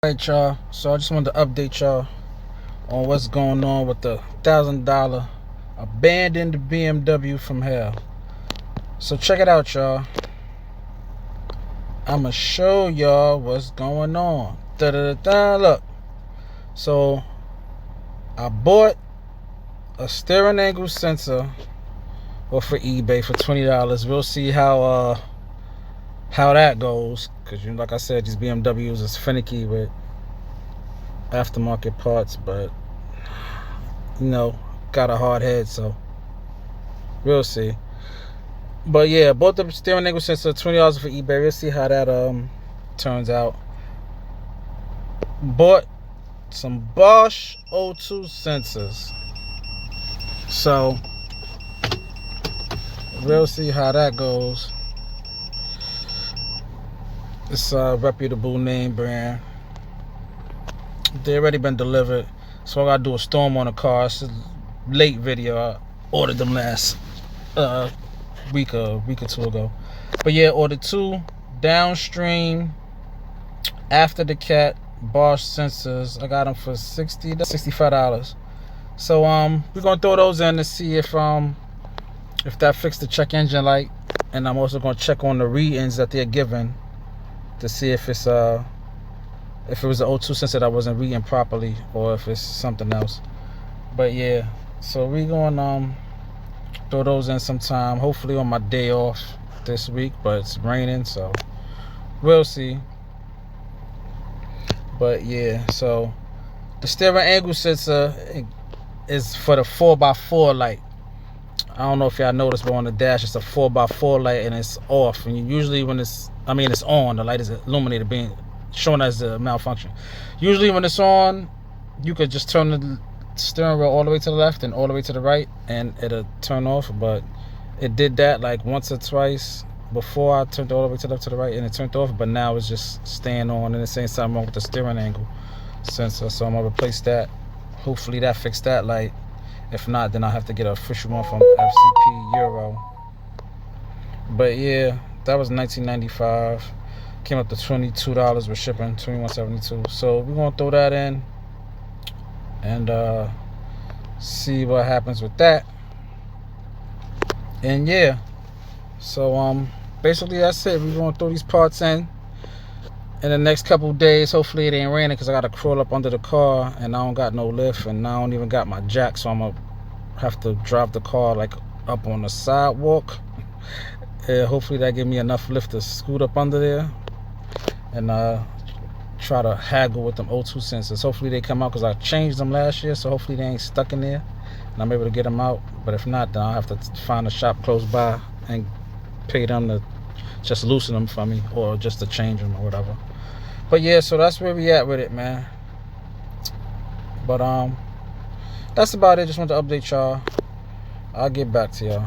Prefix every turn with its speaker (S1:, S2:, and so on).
S1: Alright, y'all, so I just wanted to update y'all on what's going on with the $1,000 abandoned BMW from hell. So check it out, y'all. I'ma show y'all what's going on. Look, so I bought a steering angle sensor off for eBay for $20. We'll see how that goes, because like I said, these BMWs is finicky with aftermarket parts, but got a hard head, so we'll see. But yeah, bought the steering angle sensor, $20 for eBay. We'll see how that turns out. Bought some Bosch O2 sensors, so we'll see how that goes. It's a reputable name brand. They already been delivered, so I gotta do a storm on the car. It's a late video. I ordered them last week or two ago. But yeah, ordered two downstream after the cat Bosch sensors. I got them for $60 to $65. So we're gonna throw those in to see if that fixed the check engine light, and I'm also gonna check on the readings that they're giving to see if it's if it was an O2 sensor that wasn't reading properly, or if it's something else. But yeah, so we gonna throw those in sometime, hopefully on my day off this week, but it's raining, so we'll see. But yeah, so the steering angle sensor is for the 4x4 light. I don't know if y'all noticed, but on the dash it's a 4x4 light and it's off. And usually when it's on, the light is illuminated, being shown as a malfunction. Usually when it's on, you could just turn the steering wheel all the way to the left and all the way to the right and it'll turn off. But it did that like once or twice before I turned all the way to the left, to the right, and it turned off. But now it's just staying on, and it's saying something wrong with the steering angle sensor. So I'm gonna replace that. Hopefully that fixed that light. If not, then I'll have to get an official one from FCP Euro. But yeah, that was $19.95. Came up to $22 with shipping, $21.72. So we're gonna throw that in and see what happens with that. And yeah, so basically that's it. We're gonna throw these parts in the next couple days. Hopefully it ain't raining, because I gotta crawl up under the car and I don't got no lift, and I don't even got my jack, so I'm gonna have to drive the car like up on the sidewalk. Hopefully that give me enough lift to scoot up under there and try to haggle with them O2 sensors. Hopefully they come out, because I changed them last year, so hopefully they ain't stuck in there and I'm able to get them out. But if not, then I'll have to find a shop close by and pay them to just loosen them for me, or just to change them or whatever. But yeah, so that's where we at with it, man. But that's about it. Just want to update y'all. I'll get back to y'all.